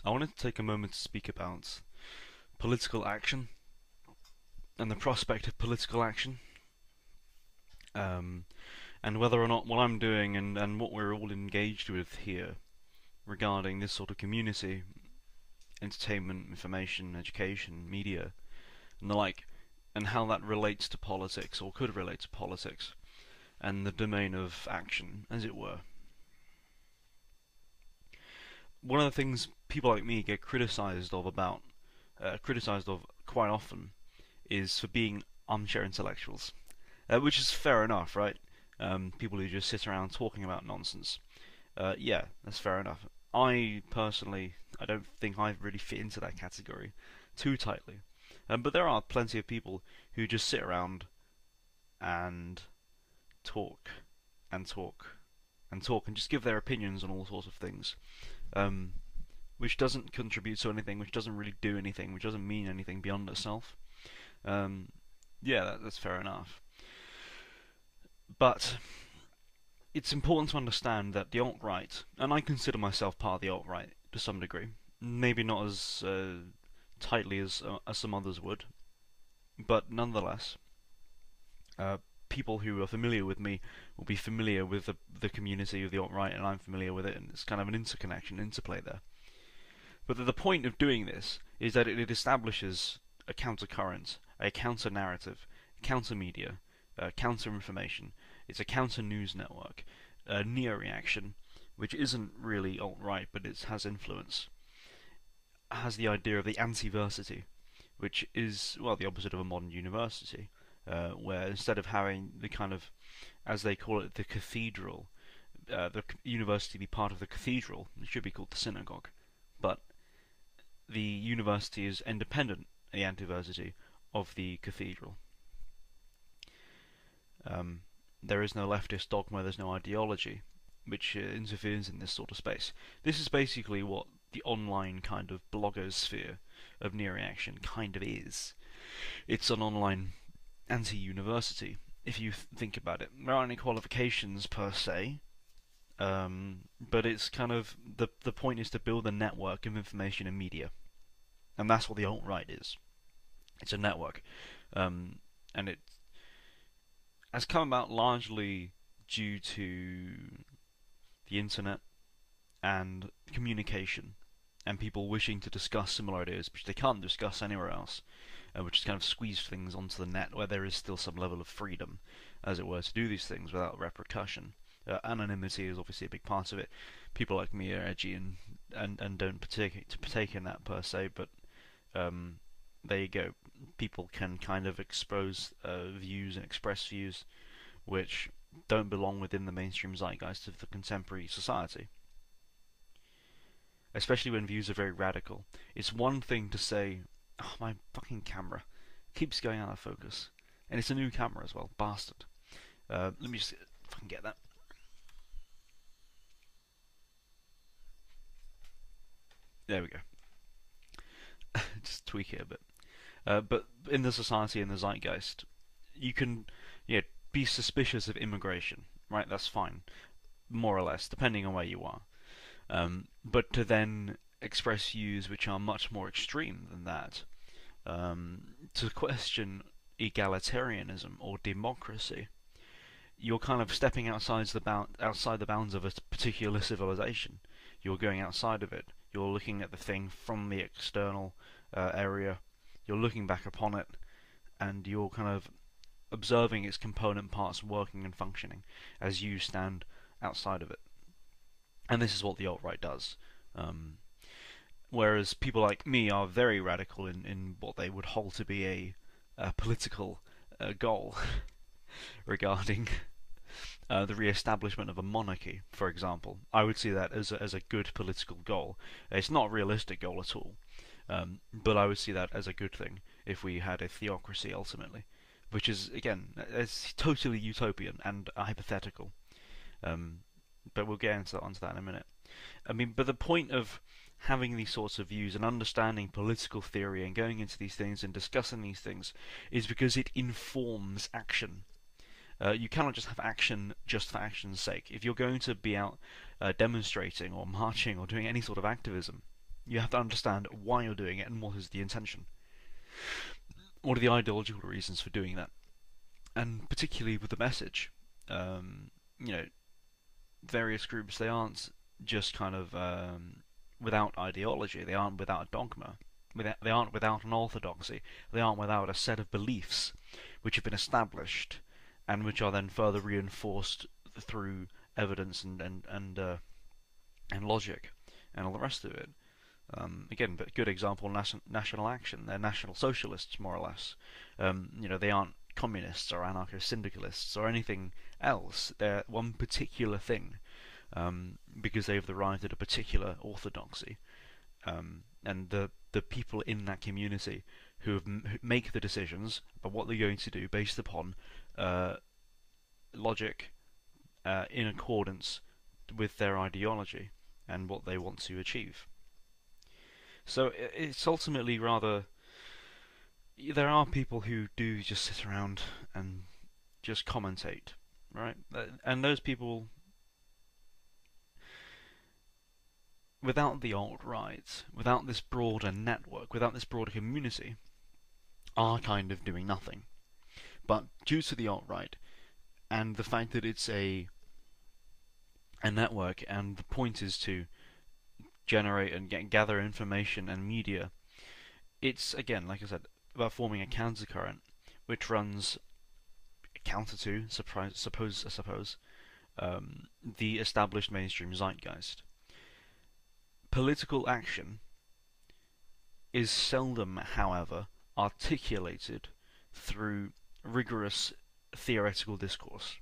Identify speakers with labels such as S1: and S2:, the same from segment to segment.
S1: I wanted to take a moment to speak about political action and the prospect of political action, um, and whether or not what I'm doing and what we're all engaged with here regarding this sort of community, entertainment, information, education, media, and the like, and how that relates to politics or could relate to politics and the domain of action, as it were. One of the things people like me get criticized of quite often, is for being armchair intellectuals, which is fair enough, right? People who just sit around talking about nonsense. Yeah, that's fair enough. I personally, I don't think I really fit into that category too tightly. But there are plenty of people who just sit around and talk and talk and talk and just give their opinions on all sorts of things, um, which doesn't contribute to anything, which doesn't really do anything, which doesn't mean anything beyond itself. Um, yeah, that's fair enough. But it's important to understand that the alt-right, and I consider myself part of the alt-right to some degree, maybe not as tightly as some others would, but nonetheless, uh, people who are familiar with me will be familiar with the community of the alt-right, and I'm familiar with it, and it's kind of an interconnection, interplay there. But the point of doing this is that it establishes a countercurrent, a counter-narrative, counter-media, counter-information. It's a counter-news network, a neo-reaction, which isn't really alt-right, but it has influence. It has the idea of the anti-versity, which is, well, the opposite of a modern university, where instead of having the kind of, as they call it, the cathedral, the university be part of the cathedral, it should be called the synagogue. But the university is independent, the antiversity, of the cathedral. Um, there is no leftist dogma, there's no ideology, which interferes in this sort of space. This is basically what the online kind of blogosphere of neo-reaction kind of is. It's an online anti-university, if you think about it. There aren't any qualifications per se, but it's kind of the point is to build a network of information and media, and that's what the alt right is. It's a network, and it has come about largely due to the internet and communication, and people wishing to discuss similar ideas which they can't discuss anywhere else, which has kind of squeezed things onto the net where there is still some level of freedom, as it were, to do these things without repercussion. Anonymity is obviously a big part of it. People like me are edgy and don't partake in that per se, but um, there you go. People can kind of expose views and express views which don't belong within the mainstream zeitgeist of the contemporary society, especially when views are very radical. It's one thing to say, oh, my fucking camera keeps going out of focus. And it's a new camera as well, bastard. Let me just fucking get that. There we go. Just tweak it a bit. But in the society and the zeitgeist, you can, yeah, be suspicious of immigration, right? That's fine, more or less, depending on where you are. But to then express views which are much more extreme than that, to question egalitarianism or democracy, you're kind of stepping outside the bounds of a particular civilization. You're going outside of it. You're looking at the thing from the external area. You're looking back upon it, and you're kind of observing its component parts working and functioning as you stand outside of it. And this is what the alt-right does. Whereas people like me are very radical in what they would hold to be a political goal regarding the re-establishment of a monarchy, for example. I would see that as a good political goal. It's not a realistic goal at all, but I would see that as a good thing if we had a theocracy ultimately, which is, again, it's totally utopian and hypothetical. But we'll get onto that in a minute. I mean, but the point of having these sorts of views and understanding political theory and going into these things and discussing these things is because it informs action. You cannot just have action just for action's sake. If you're going to be out demonstrating or marching or doing any sort of activism, You have to understand why you're doing it and what is the intention. What are the ideological reasons for doing that? And particularly with the message, you know, various groups, they aren't just kind of without ideology. They aren't without a dogma. They aren't without an orthodoxy. They aren't without a set of beliefs which have been established and which are then further reinforced through evidence and logic and all the rest of it. Again, but good example, National Action. They're national socialists, more or less. They aren't communists or anarcho-syndicalists or anything else. They're one particular thing because they've arrived at a particular orthodoxy. And the people in that community who make the decisions about what they're going to do based upon logic in accordance with their ideology and what they want to achieve. So it's ultimately rather... There are people who do just sit around and just commentate, right? And those people, without the alt-right, without this broader network, without this broader community, are kind of doing nothing. But due to the alt-right, and the fact that it's a network, and the point is to generate and gather information and media, it's, again, like I said, about forming a countercurrent, which runs counter to, I suppose, the established mainstream zeitgeist. Political action is seldom, however, articulated through rigorous theoretical discourse.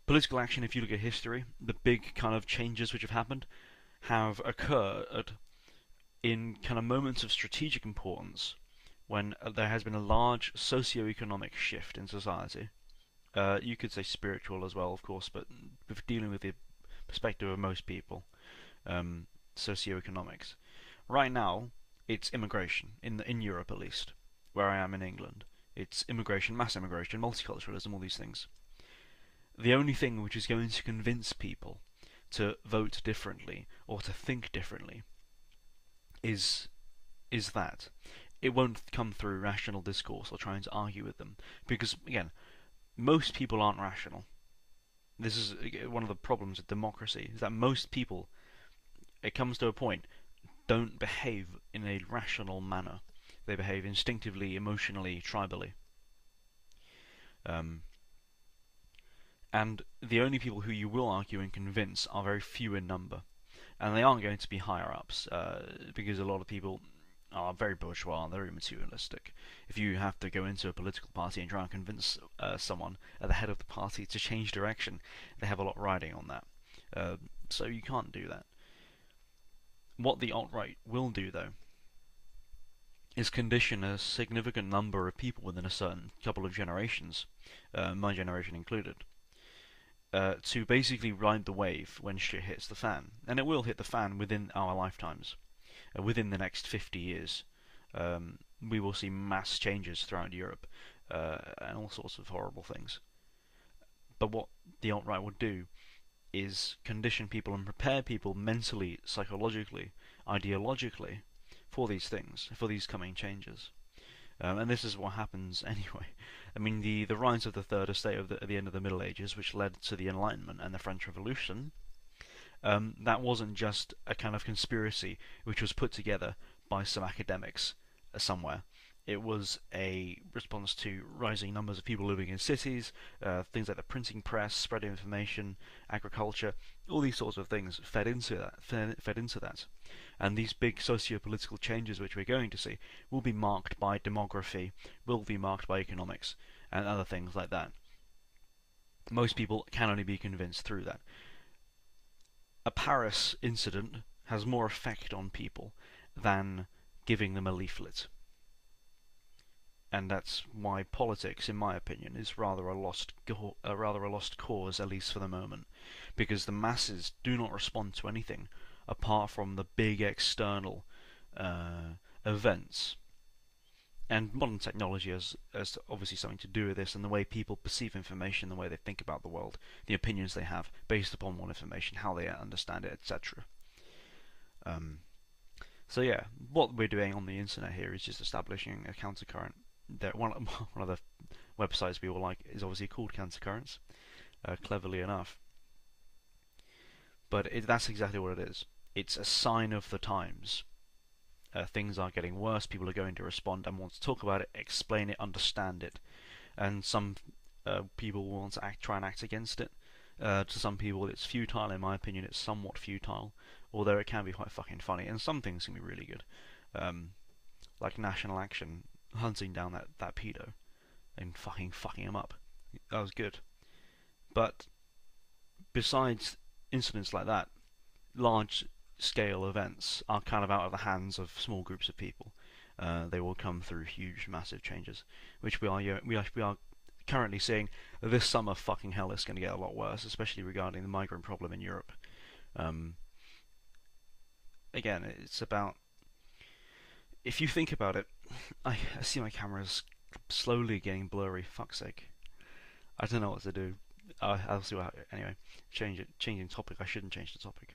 S1: Political action, if you look at history, the big kind of changes which have happened have occurred in kind of moments of strategic importance when there has been a large socio-economic shift in society. You could say spiritual as well, of course, but dealing with the perspective of most people, socio-economics. Right now, it's immigration, in Europe at least, where I am in England. It's immigration, mass immigration, multiculturalism, all these things. The only thing which is going to convince people to vote differently or to think differently is that. It won't come through rational discourse or trying to argue with them, because, again, most people aren't rational. This is one of the problems with democracy, is that most people, it comes to a point, don't behave in a rational manner. They behave instinctively, emotionally, tribally. And the only people who you will argue and convince are very few in number. And they aren't going to be higher ups, because a lot of people are very bourgeois and very materialistic. If you have to go into a political party and try and convince someone at the head of the party to change direction, they have a lot riding on that. So you can't do that. What the alt-right will do, though, is condition a significant number of people within a certain couple of generations, my generation included, to basically ride the wave when shit hits the fan. And it will hit the fan within our lifetimes. Within the next 50 years, we will see mass changes throughout Europe, and all sorts of horrible things. But what the alt-right will do is condition people and prepare people mentally, psychologically, ideologically for these things, for these coming changes. And this is what happens anyway. I mean, the rise of the Third Estate at the end of the Middle Ages, which led to the Enlightenment and the French Revolution, that wasn't just a kind of conspiracy which was put together by some academics somewhere. It was a response to rising numbers of people living in cities, things like the printing press, spread of information, agriculture, all these sorts of things fed into that. And these big socio-political changes which we're going to see will be marked by demography, will be marked by economics, and other things like that. Most people can only be convinced through that. A Paris incident has more effect on people than giving them a leaflet. And that's why politics, in my opinion, is rather a lost cause, at least for the moment, because the masses do not respond to anything apart from the big external events. And modern technology has obviously something to do with this, and the way people perceive information, the way they think about the world, the opinions they have based upon what information, how they understand it, etc. So yeah, what we're doing on the internet here is just establishing a countercurrent. One of the websites we all like is obviously called Countercurrents, cleverly enough. But that's exactly what it is. It's a sign of the times. Things are getting worse. People are going to respond and want to talk about it, explain it, understand it. And some people want to try and act against it. To some people, it's futile. In my opinion, it's somewhat futile, although it can be quite fucking funny. And some things can be really good, like National Action hunting down that pedo and fucking him up. That was good. But besides incidents like that, large scale events are kind of out of the hands of small groups of people. They will come through huge, massive changes, which we are currently seeing. This summer. Fucking hell, it's going to get a lot worse, especially regarding the migrant problem in Europe. Um, Again, it's about, if you think about it. I see my camera's slowly getting blurry. Fuck's sake. I don't know what to do. I'll see what. Anyway, changing topic. I shouldn't change the topic.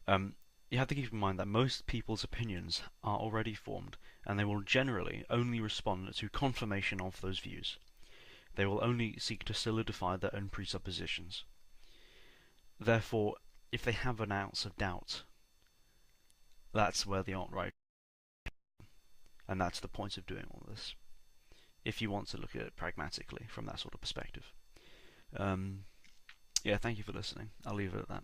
S1: You have to keep in mind that most people's opinions are already formed, and they will generally only respond to confirmation of those views. They will only seek to solidify their own presuppositions. Therefore, if they have an ounce of doubt, that's where the alt-right, and that's the point of doing all this. If you want to look at it pragmatically from that sort of perspective. Yeah, thank you for listening. I'll leave it at that.